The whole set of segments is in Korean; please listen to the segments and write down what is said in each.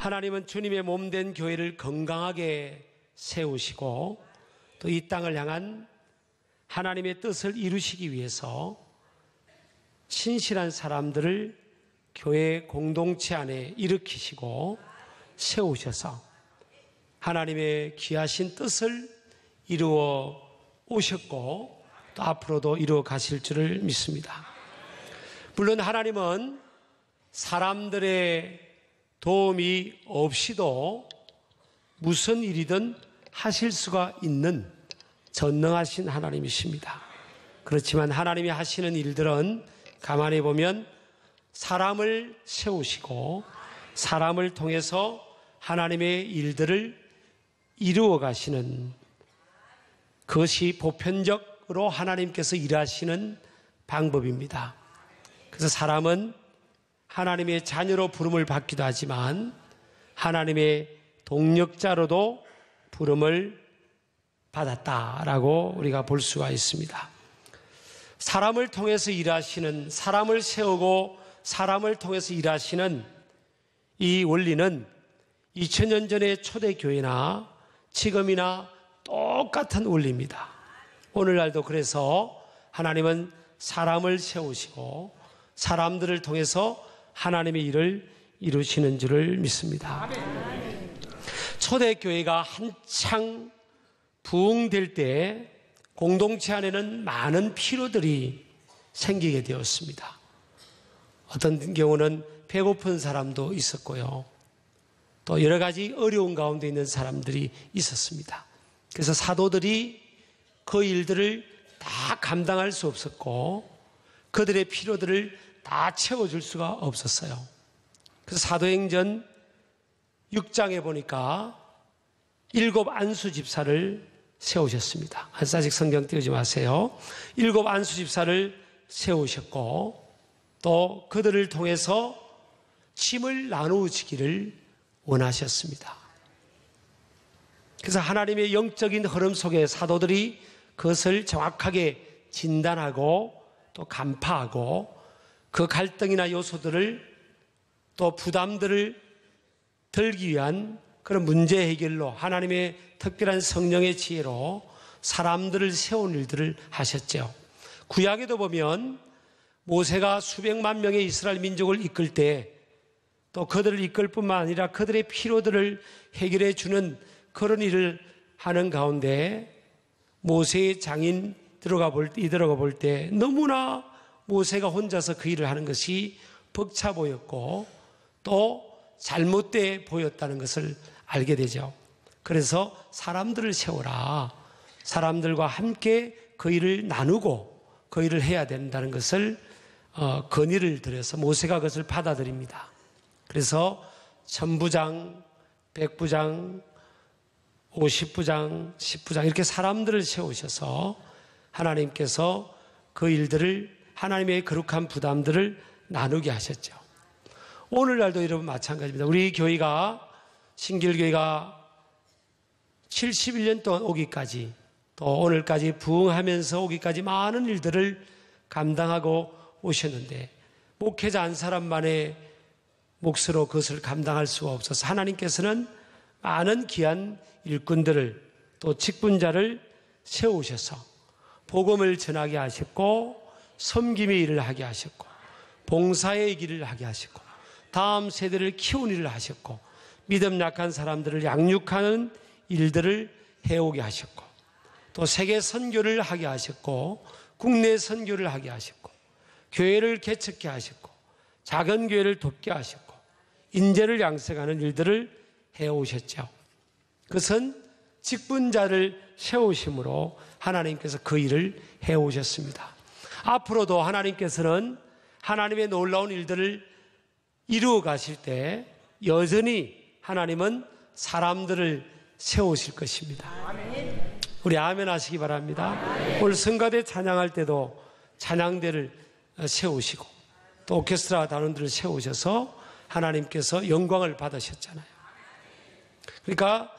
하나님은 주님의 몸된 교회를 건강하게 세우시고 또 이 땅을 향한 하나님의 뜻을 이루시기 위해서 신실한 사람들을 교회 공동체 안에 일으키시고 세우셔서 하나님의 귀하신 뜻을 이루어 오셨고 또 앞으로도 이루어 가실 줄을 믿습니다. 물론 하나님은 사람들의 도움이 없이도 무슨 일이든 하실 수가 있는 전능하신 하나님이십니다. 그렇지만 하나님이 하시는 일들은 가만히 보면 사람을 세우시고 사람을 통해서 하나님의 일들을 이루어 가시는, 그것이 보편적으로 하나님께서 일하시는 방법입니다. 그래서 사람은 하나님의 자녀로 부름을 받기도 하지만 하나님의 동력자로도 부름을 받았다라고 우리가 볼 수가 있습니다. 사람을 통해서 일하시는, 사람을 세우고 사람을 통해서 일하시는 이 원리는 2000년 전의 초대교회나 지금이나 똑같은 원리입니다. 오늘날도 그래서 하나님은 사람을 세우시고 사람들을 통해서 하나님의 일을 이루시는 줄을 믿습니다. 초대교회가 한창 부흥될 때 공동체 안에는 많은 필요들이 생기게 되었습니다. 어떤 경우는 배고픈 사람도 있었고요. 또 여러 가지 어려운 가운데 있는 사람들이 있었습니다. 그래서 사도들이 그 일들을 다 감당할 수 없었고 그들의 필요들을 다 채워줄 수가 없었어요. 그래서 사도행전 6장에 보니까 7 안수 집사를 세우셨습니다. 한사씩 성경 띄우지 마세요. 7 안수 집사를 세우셨고 또 그들을 통해서 짐을 나누시기를 원하셨습니다. 그래서 하나님의 영적인 흐름 속에 사도들이 그것을 정확하게 진단하고 또 간파하고 그 갈등이나 요소들을 또 부담들을 덜기 위한 그런 문제 해결로 하나님의 특별한 성령의 지혜로 사람들을 세운 일들을 하셨죠. 구약에도 보면 모세가 수백만 명의 이스라엘 민족을 이끌 때 또 그들을 이끌 뿐만 아니라 그들의 필요들을 해결해 주는 그런 일을 하는 가운데 모세의 장인 들어가 볼 때 너무나 모세가 혼자서 그 일을 하는 것이 벅차 보였고 또 잘못돼 보였다는 것을 알게 되죠. 그래서 사람들을 세워라. 사람들과 함께 그 일을 나누고 그 일을 해야 된다는 것을 건의를 드려서 모세가 그것을 받아들입니다. 그래서 1000부장, 100부장, 50부장, 10부장 이렇게 사람들을 세우셔서 하나님께서 그 일들을 하나님의 거룩한 부담들을 나누게 하셨죠. 오늘날도 여러분 마찬가지입니다. 우리 교회가 신길교회가 71년 동안 오기까지 또 오늘까지 부흥하면서 오기까지 많은 일들을 감당하고 오셨는데 목회자 한 사람만의 몫으로 그것을 감당할 수가 없어서 하나님께서는 많은 귀한 일꾼들을 또 직분자를 세우셔서 복음을 전하게 하셨고 섬김의 일을 하게 하셨고 봉사의 길을 하게 하셨고 다음 세대를 키우는 일을 하셨고 믿음 약한 사람들을 양육하는 일들을 해오게 하셨고 또 세계 선교를 하게 하셨고 국내 선교를 하게 하셨고 교회를 개척게 하셨고 작은 교회를 돕게 하셨고 인재를 양성하는 일들을 해오셨죠. 그것은 직분자를 세우심으로 하나님께서 그 일을 해오셨습니다. 앞으로도 하나님께서는 하나님의 놀라운 일들을 이루어 가실 때 여전히 하나님은 사람들을 세우실 것입니다. 우리 아멘 하시기 바랍니다. 오늘 성가대 찬양할 때도 찬양대를 세우시고 또 오케스트라 단원들을 세우셔서 하나님께서 영광을 받으셨잖아요. 그러니까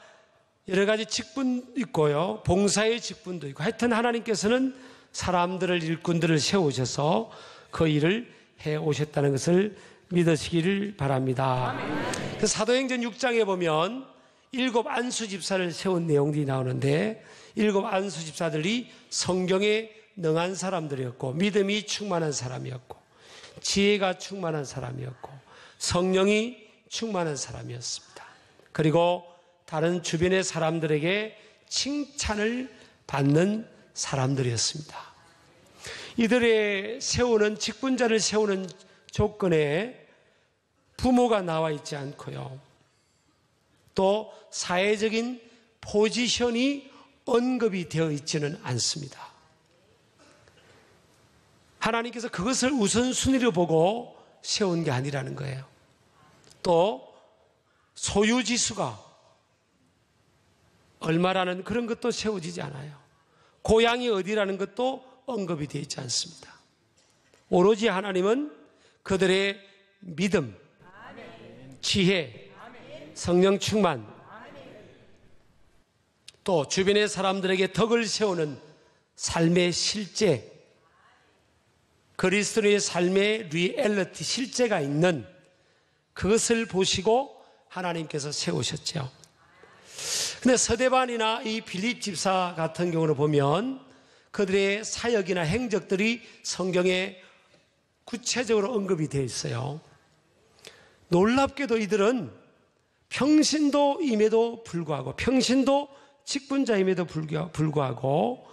여러 가지 직분 있고요. 봉사의 직분도 있고 하여튼 하나님께서는 사람들을 일꾼들을 세우셔서 그 일을 해오셨다는 것을 믿으시기를 바랍니다. 사도행전 6장에 보면 7 안수 집사를 세운 내용들이 나오는데 7 안수 집사들이 성경에 능한 사람들이었고 믿음이 충만한 사람이었고 지혜가 충만한 사람이었고 성령이 충만한 사람이었습니다. 그리고 다른 주변의 사람들에게 칭찬을 받는 사람들이었습니다. 이들의 세우는 직분자를 세우는 조건에 부모가 나와 있지 않고요. 또 사회적인 포지션이 언급이 되어 있지는 않습니다. 하나님께서 그것을 우선순위로 보고 세운 게 아니라는 거예요. 또 소유지수가 얼마라는 그런 것도 세워지지 않아요. 고향이 어디라는 것도 언급이 되어 있지 않습니다. 오로지 하나님은 그들의 믿음, 지혜, 성령 충만, 또 주변의 사람들에게 덕을 세우는 삶의 실제, 그리스도의 삶의 리얼리티, 실제가 있는 그것을 보시고 하나님께서 세우셨죠. 근데 서대반이나 이 빌립 집사 같은 경우를 보면 그들의 사역이나 행적들이 성경에 구체적으로 언급이 되어 있어요. 놀랍게도 이들은 평신도임에도 불구하고 평신도 직분자임에도 불구하고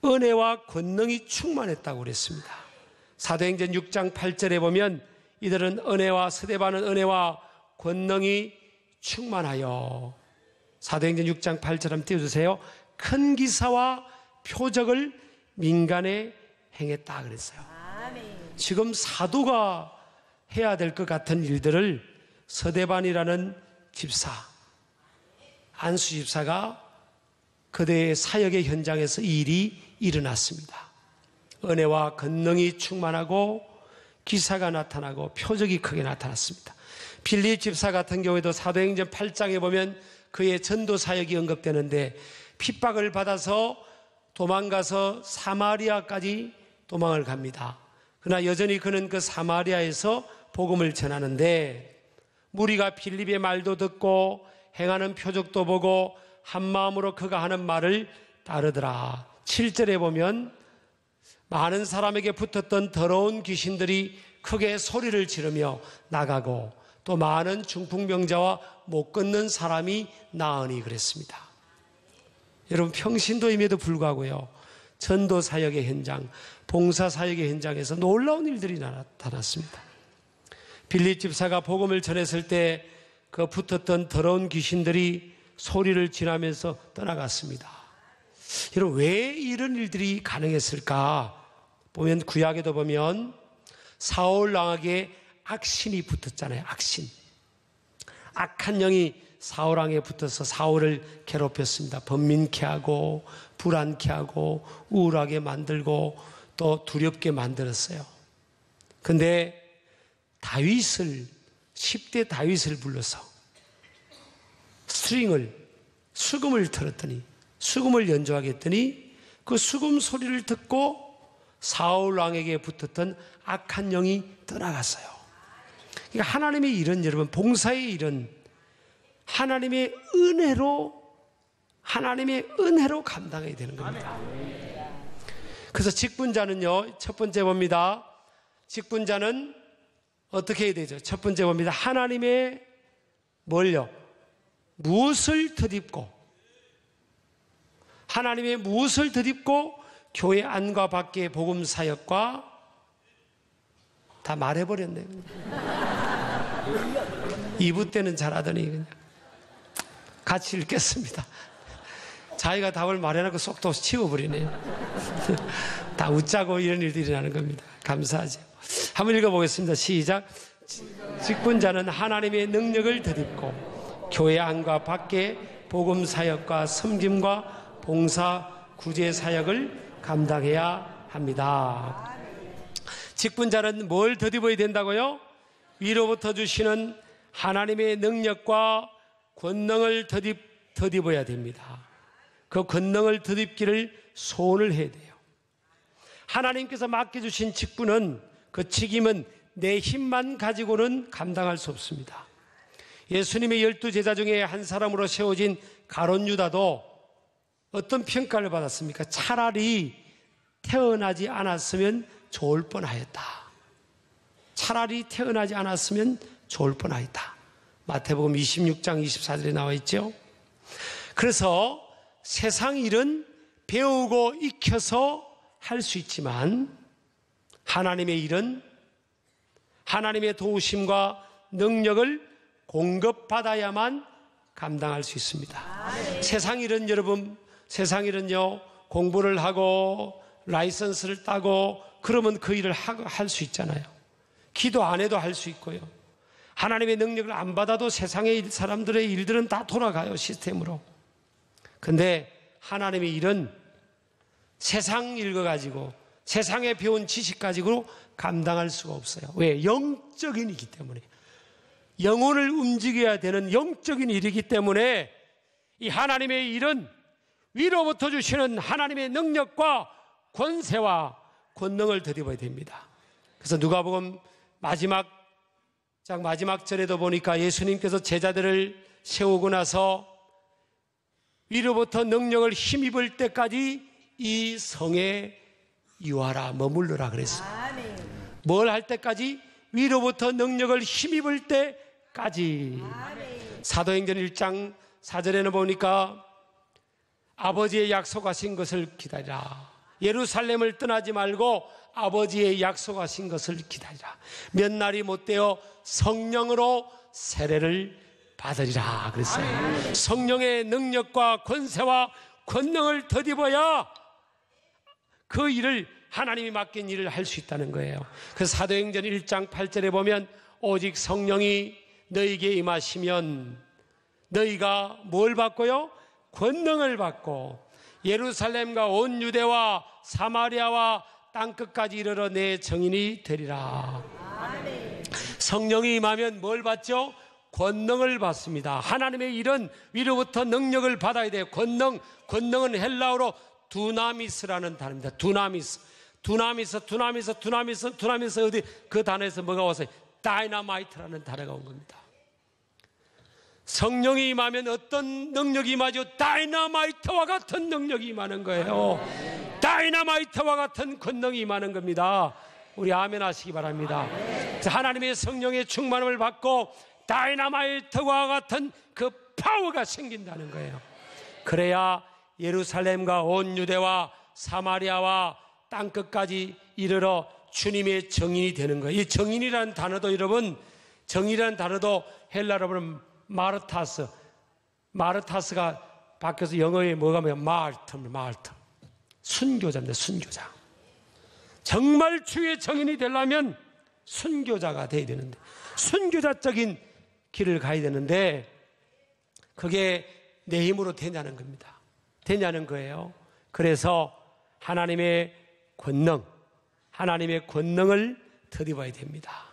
은혜와 권능이 충만했다고 그랬습니다. 사도행전 6장 8절에 보면 이들은 서대반은 은혜와 권능이 충만하여, 사도행전 6장 8절 한번 띄워주세요. 큰 기사와 표적을 민간에 행했다 그랬어요. 지금 사도가 해야 될 것 같은 일들을 서대반이라는 집사, 안수 집사가 그대의 사역의 현장에서 이 일이 일어났습니다. 은혜와 권능이 충만하고 기사가 나타나고 표적이 크게 나타났습니다. 빌립 집사 같은 경우에도 사도행전 8장에 보면 그의 전도 사역이 언급되는데 핍박을 받아서 도망가서 사마리아까지 도망을 갑니다. 그러나 여전히 그는 그 사마리아에서 복음을 전하는데 무리가 빌립의 말도 듣고 행하는 표적도 보고 한마음으로 그가 하는 말을 따르더라. 7절에 보면 많은 사람에게 붙었던 더러운 귀신들이 크게 소리를 지르며 나가고 또 많은 중풍병자와 못 걷는 사람이 나으니 그랬습니다. 여러분, 평신도임에도 불구하고요, 전도 사역의 현장, 봉사 사역의 현장에서 놀라운 일들이 나타났습니다. 빌립 집사가 복음을 전했을 때 그 붙었던 더러운 귀신들이 소리를 지르면서 떠나갔습니다. 여러분, 왜 이런 일들이 가능했을까? 보면 구약에도 보면 사울 왕에게 악신이 붙었잖아요. 악신. 악한 영이 사울 왕에 붙어서 사울을 괴롭혔습니다. 번민케 하고 불안케 하고 우울하게 만들고 또 두렵게 만들었어요. 근데 다윗을 10대 다윗을 불러서 수금을 틀었더니 수금을 연주하게 했더니 그 수금 소리를 듣고 사울 왕에게 붙었던 악한 영이 떠나갔어요. 그러니까 하나님의 일은, 여러분, 봉사의 일은 하나님의 은혜로 감당해야 되는 겁니다. 그래서 직분자는요, 첫 번째 봅니다. 직분자는 어떻게 해야 되죠? 첫 번째 봅니다. 하나님의 무엇을 덧입고, 하나님의 무엇을 덧입고 교회 안과 밖의 복음 사역과 다 말해버렸네요. 2부 때는 잘하더니 그냥 같이 읽겠습니다. 자기가 답을 말해놓고 쏙 또 치워버리네요. 다 웃자고 이런 일들이 일어나는 겁니다. 감사하죠. 한번 읽어보겠습니다. 시작. 직분자는 하나님의 능력을 덧입고 교회 안과 밖에 복음 사역과 섬김과 봉사 구제 사역을 감당해야 합니다. 직분자는 뭘 덧입어야 된다고요? 위로부터 주시는 하나님의 능력과 권능을 덧입어야 됩니다. 그 권능을 덧입기를 소원을 해야 돼요. 하나님께서 맡겨주신 직분은, 그 책임은 내 힘만 가지고는 감당할 수 없습니다. 예수님의 12 제자 중에 한 사람으로 세워진 가룟 유다도 어떤 평가를 받았습니까? 차라리 태어나지 않았으면 좋을 뻔하였다. 차라리 태어나지 않았으면 좋을 뻔하였다. 마태복음 26장 24절에 나와 있죠. 그래서 세상 일은 배우고 익혀서 할 수 있지만 하나님의 일은 하나님의 도우심과 능력을 공급받아야만 감당할 수 있습니다. 세상 일은 여러분, 세상 일은요, 공부를 하고 라이선스를 따고 그러면 그 일을 할 수 있잖아요. 기도 안 해도 할 수 있고요. 하나님의 능력을 안 받아도 세상의 사람들의 일들은 다 돌아가요, 시스템으로. 근데 하나님의 일은 세상 일거 가지고 세상에 배운 지식 가지고 감당할 수가 없어요. 왜? 영적인 일이기 때문에. 영혼을 움직여야 되는 영적인 일이기 때문에 이 하나님의 일은 위로부터 주시는 하나님의 능력과 권세와 권능을 드려야 됩니다. 그래서 누가복음 마지막 절에도 보니까 예수님께서 제자들을 세우고 나서 위로부터 능력을 힘입을 때까지 이 성에 유하라, 머물러라 그랬어요. 뭘 할 때까지? 위로부터 능력을 힘입을 때까지. 사도행전 1장 4절에는 보니까 아버지의 약속하신 것을 기다리라. 예루살렘을 떠나지 말고 아버지의 약속하신 것을 기다리라. 몇 날이 못되어 성령으로 세례를 받으리라 그랬어요. 성령의 능력과 권세와 권능을 덧입어야 그 일을, 하나님이 맡긴 일을 할 수 있다는 거예요. 그래서 사도행전 1장 8절에 보면 오직 성령이 너희에게 임하시면 너희가 뭘 받고요? 권능을 받고 예루살렘과 온 유대와 사마리아와 땅끝까지 이르러 내 증인이 되리라. 성령이 임하면 뭘 받죠? 권능을 받습니다. 하나님의 일은 위로부터 능력을 받아야 돼요. 권능은 헬라어로 두나미스라는 단어입니다. 두나미스 어디 그 단어에서 뭐가 왔어요? 다이너마이트라는 단어가 온 겁니다. 성령이 임하면 어떤 능력이 임하죠? 다이너마이트와 같은 능력이 임하는 거예요. 다이너마이트와 같은 권능이 임하는 겁니다. 우리 아멘 하시기 바랍니다. 하나님의 성령의 충만함을 받고 다이너마이트와 같은 그 파워가 생긴다는 거예요. 그래야 예루살렘과 온 유대와 사마리아와 땅끝까지 이르러 주님의 정인이 되는 거예요. 이 정인이라는 단어도 여러분, 정인이라는 단어도 헬라어로 보면 마르타스가 바뀌어서 영어에 뭐가 뭐야? 마르트. 순교자입니다. 순교자. 정말 주의 정인이 되려면 순교자가 돼야 되는데, 순교자적인 길을 가야 되는데 그게 내 힘으로 되냐는 겁니다. 되냐는 거예요. 그래서 하나님의 권능을 덧입어야 됩니다.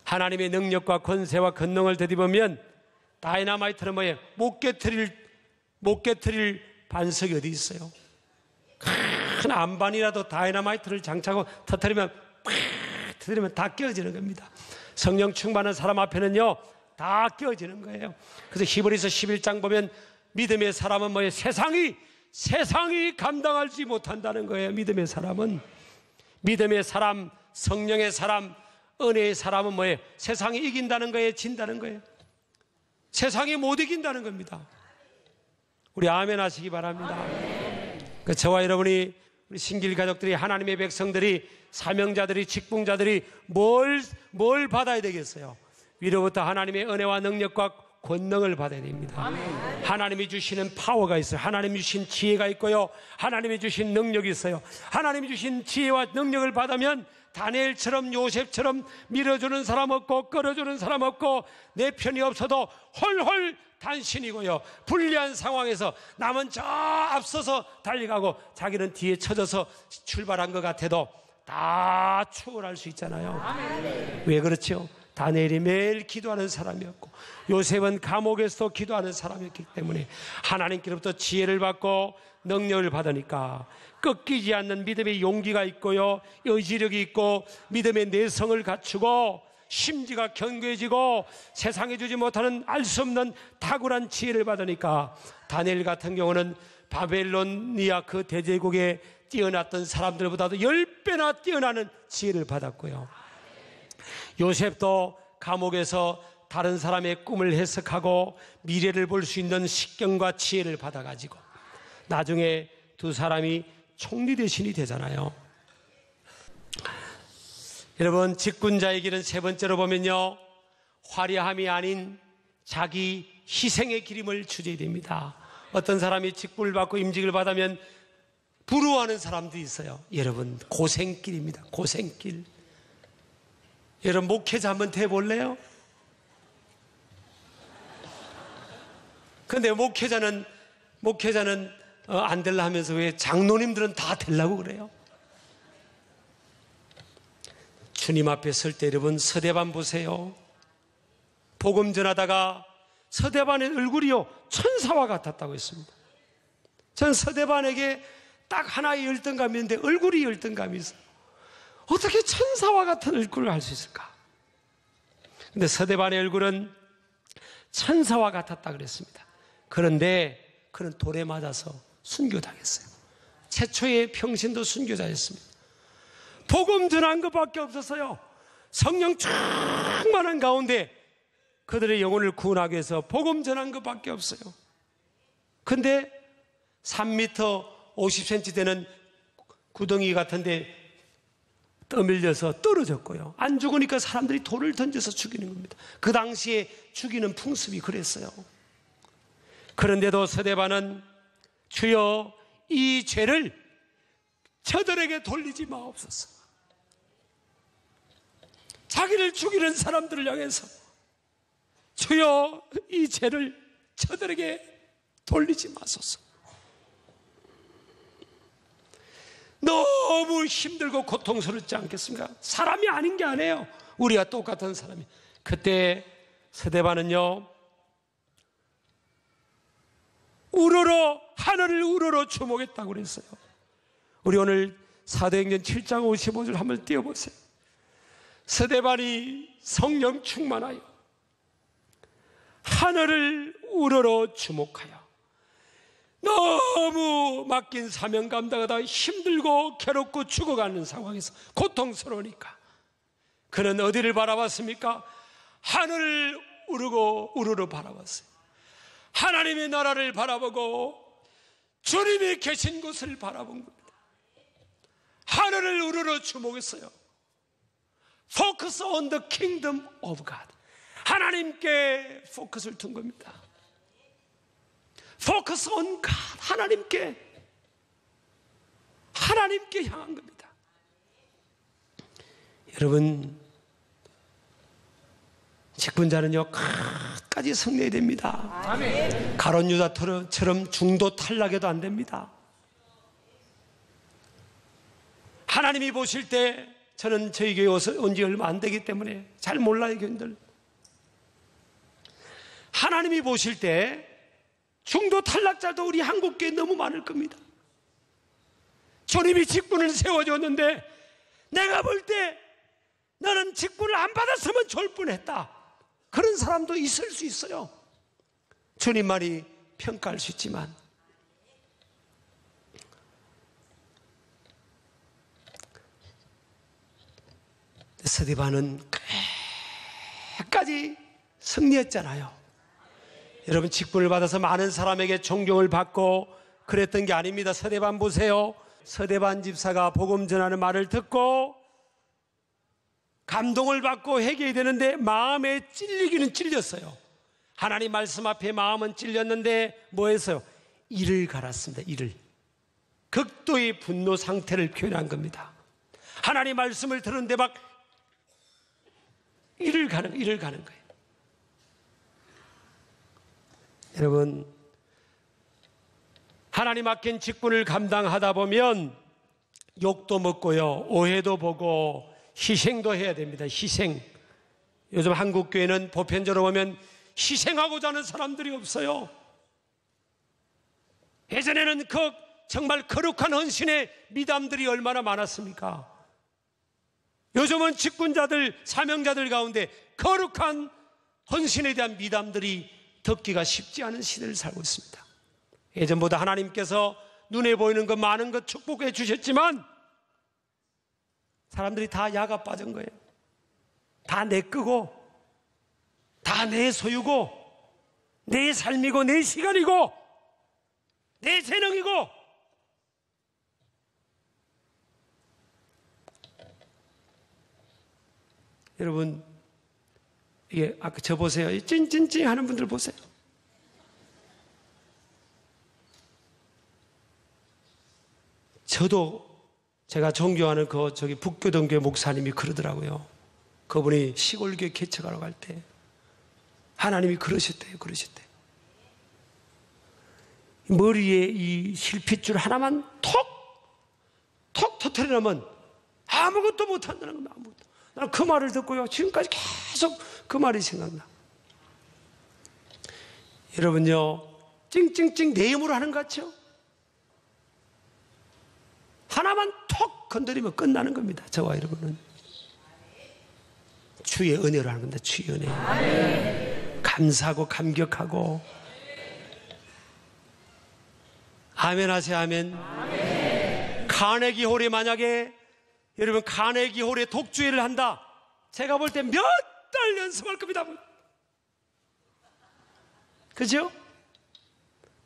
하나님의 능력과 권세와 권능을 덧입으면 다이너마이트는 뭐예요? 못 깨트릴 반석이 어디 있어요? 큰 안반이라도 다이너마이트를 장착하고 터뜨리면 다 깨어지는 겁니다. 성령 충만한 사람 앞에는요 다 깨어지는 거예요. 그래서 히브리서 11장 보면 믿음의 사람은 뭐예요? 세상이 감당하지 못한다는 거예요. 믿음의 사람, 성령의 사람, 은혜의 사람은 뭐예요? 세상이 이긴다는 거예요? 진다는 거예요? 세상이 못 이긴다는 겁니다. 우리 아멘 하시기 바랍니다. 그 저와 여러분이, 우리 신길 가족들이, 하나님의 백성들이, 사명자들이, 직분자들이 뭘 받아야 되겠어요? 위로부터 하나님의 은혜와 능력과 권능을 받아야 됩니다. 하나님이 주시는 파워가 있어요. 하나님이 주신 지혜가 있고요, 하나님이 주신 능력이 있어요. 하나님이 주신 지혜와 능력을 받으면 다니엘처럼, 요셉처럼 밀어주는 사람 없고 끌어주는 사람 없고 내 편이 없어도 홀홀 단신이고요, 불리한 상황에서 남은 저 앞서서 달려가고 자기는 뒤에 쳐져서 출발한 것 같아도 다 추월할 수 있잖아요. 왜 그렇죠? 다니엘이 매일 기도하는 사람이었고 요셉은 감옥에서도 기도하는 사람이었기 때문에 하나님께로부터 지혜를 받고 능력을 받으니까 꺾이지 않는 믿음의 용기가 있고요, 의지력이 있고 믿음의 내성을 갖추고 심지가 견고해지고 세상에 주지 못하는 알 수 없는 탁월한 지혜를 받으니까 다니엘 같은 경우는 바벨로니아 그 대제국에 뛰어났던 사람들보다도 10배나 뛰어나는 지혜를 받았고요. 요셉도 감옥에서 다른 사람의 꿈을 해석하고 미래를 볼 수 있는 식견과 지혜를 받아가지고 나중에 두 사람이 총리 대신이 되잖아요. 여러분, 직분자의 길은 세 번째로 보면요, 화려함이 아닌 자기 희생의 길임을 주제에 됩니다. 어떤 사람이 직분을 받고 임직을 받으면 부러워하는 사람도 있어요. 여러분, 고생길입니다. 고생길. 여러분, 목회자 한번 돼볼래요? 근데 목회자는 안 될라 하면서 왜 장로님들은 다 되려고 그래요? 주님 앞에 설 때 여러분, 서대반 보세요. 복음 전하다가 서대반의 얼굴이요 천사와 같았다고 했습니다. 전 서대반에게 딱 하나의 열등감이 있는데 얼굴이 열등감이 있어요. 어떻게 천사와 같은 얼굴을 할 수 있을까? 근데 서대반의 얼굴은 천사와 같았다 그랬습니다. 그런데 그는 돌에 맞아서 순교당했어요. 최초의 평신도 순교자였습니다. 복음 전한 것밖에 없었어요. 성령 충만한 가운데 그들의 영혼을 구원하기 위해서 복음 전한 것밖에 없어요. 근데 3m 50cm 되는 구덩이 같은데 떠밀려서 떨어졌고요. 안 죽으니까 사람들이 돌을 던져서 죽이는 겁니다. 그 당시에 죽이는 풍습이 그랬어요. 그런데도 서대반은 주여 이 죄를 저들에게 돌리지 마옵소서. 자기를 죽이는 사람들을 향해서 주여 이 죄를 저들에게 돌리지 마소서. 너무 힘들고 고통스럽지 않겠습니까? 사람이 아닌 게 아니에요. 우리가 똑같은 사람이. 그때 서대반은요, 하늘을 우러러 주목했다고 그랬어요. 우리 오늘 사도행전 7장 55절 한번 띄워보세요. 서대반이 성령 충만하여 하늘을 우러러 주목하여 너무 맡긴 사명 감당하다 힘들고 괴롭고 죽어가는 상황에서 고통스러우니까 그는 어디를 바라봤습니까? 하늘을 우러러 바라봤어요. 하나님의 나라를 바라보고 주님이 계신 곳을 바라본 겁니다. 하늘을 우러러 주목했어요. Focus on the kingdom of God. 하나님께 포커스를 둔 겁니다. Focus on God. 하나님께 향한 겁니다. 여러분, 직분자는요 끝까지 승리해야 됩니다. 아멘. 가룟 유다처럼 중도 탈락해도 안 됩니다. 하나님이 보실 때, 저는 저희 교회 온 지 얼마 안 되기 때문에 잘 몰라요, 교인들. 하나님이 보실 때 중도 탈락자도 우리 한국교회에 너무 많을 겁니다. 주님이 직분을 세워줬는데 내가 볼 때 너는 직분을 안 받았으면 좋을 뻔했다, 그런 사람도 있을 수 있어요. 주님만이 평가할 수 있지만 서대반은 끝까지 승리했잖아요. 여러분, 직분을 받아서 많은 사람에게 존경을 받고 그랬던 게 아닙니다. 서대반 보세요. 서대반 집사가 복음 전하는 말을 듣고 감동을 받고 회개해야 되는데 마음에 찔리기는 찔렸어요. 하나님 말씀 앞에 마음은 찔렸는데 뭐 했어요? 이를 갈았습니다. 이를. 극도의 분노 상태를 표현한 겁니다. 하나님 말씀을 들었는데 막 이를 가는 거예요. 여러분, 하나님 맡긴 직분을 감당하다 보면 욕도 먹고요, 오해도 보고 희생도 해야 됩니다. 희생. 요즘 한국 교회는 보편적으로 보면 희생하고자 하는 사람들이 없어요. 예전에는 정말 거룩한 헌신의 미담들이 얼마나 많았습니까? 요즘은 직분자들, 사명자들 가운데 거룩한 헌신에 대한 미담들이 듣기가 쉽지 않은 시대를 살고 있습니다. 예전보다 하나님께서 눈에 보이는 것 많은 것 축복해 주셨지만 사람들이 다 야가 빠진 거예요. 다 내 거고, 다 내 소유고, 내 삶이고, 내 시간이고, 내 재능이고. 여러분, 이게 아까 저 보세요. 찡찡찡 하는 분들 보세요. 저도 제가 존경하는 저기 북교동교회 목사님이 그러더라고요. 그분이 시골교회 개척하러 갈 때 하나님이 그러셨대요. 머리에 이 실핏줄 하나만 톡 터뜨리면 아무것도 못한다는 겁니다. 아무것도. 나는 그 말을 듣고요, 지금까지 계속 그 말이 생각나. 여러분요, 찡찡찡 내 힘으로 하는 것 같죠? 하나만 톡 건드리면 끝나는 겁니다. 저와 여러분은 주의 은혜로 하는 겁니다. 주의 은혜. 아멘. 감사하고 감격하고. 아멘 하세요. 아멘. 아멘. 카네기 홀이 만약에 여러분 카네기 홀에 독주회를 한다, 제가 볼 때 몇 달 연습할 겁니다. 그죠?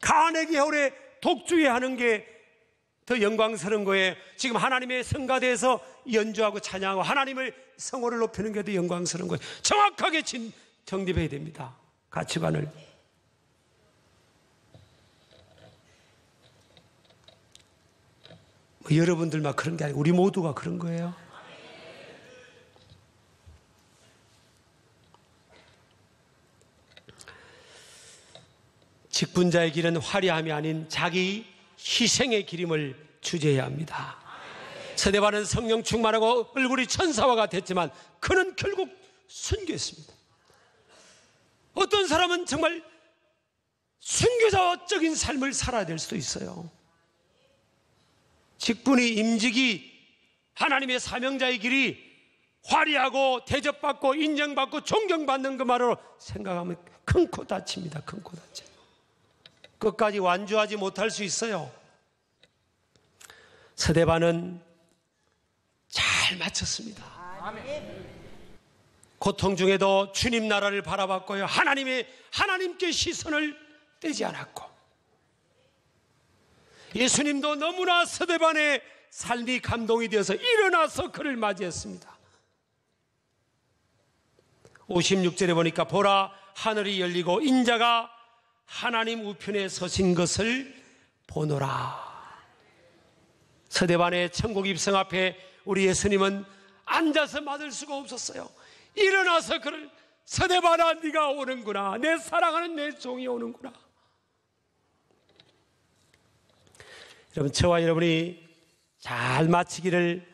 카네기 홀에 독주회 하는 게 더 영광스러운 거예요. 지금 하나님의 성가대에서 연주하고 찬양하고 하나님을 성호를 높이는 게 더 영광스러운 거예요. 정확하게 정립해야 됩니다. 가치관을. 여러분들만 그런 게 아니고 우리 모두가 그런 거예요. 직분자의 길은 화려함이 아닌 자기 희생의 길임을 주제해야 합니다. 스데반은 성령 충만하고 얼굴이 천사화가 됐지만 그는 결국 순교했습니다. 어떤 사람은 정말 순교자적인 삶을 살아야 될 수도 있어요. 직분이, 임직이, 하나님의 사명자의 길이 화려하고 대접받고 인정받고 존경받는 것만으로 생각하면 큰 코 다칩니다. 큰 코 다쳐요. 끝까지 완주하지 못할 수 있어요. 스데반은 잘 마쳤습니다. 고통 중에도 주님 나라를 바라봤고요, 하나님께 시선을 떼지 않았고, 예수님도 너무나 스데반의 삶이 감동이 되어서 일어나서 그를 맞이했습니다. 56절에 보니까 보라, 하늘이 열리고 인자가 하나님 우편에 서신 것을 보노라. 스데반의 천국 입성 앞에 우리 예수님은 앉아서 맞을 수가 없었어요. 일어나서 그를, 스데반아 네가 오는구나, 내 사랑하는 내 종이 오는구나. 여러분, 저와 여러분이 잘 마치기를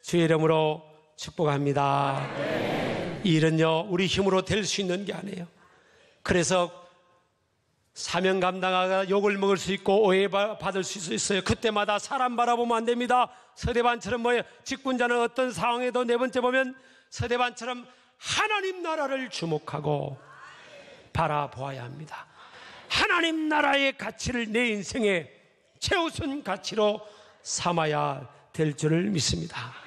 주의 이름으로 축복합니다. 이 일은요, 우리 힘으로 될 수 있는 게 아니에요. 그래서 사명 감당하다가 욕을 먹을 수 있고 오해받을 수 있어요. 그때마다 사람 바라보면 안 됩니다. 스데반처럼 뭐예요? 직분자는 어떤 상황에도 네 번째 보면 스데반처럼 하나님 나라를 주목하고 바라보아야 합니다. 하나님 나라의 가치를 내 인생의 최우선 가치로 삼아야 될 줄을 믿습니다.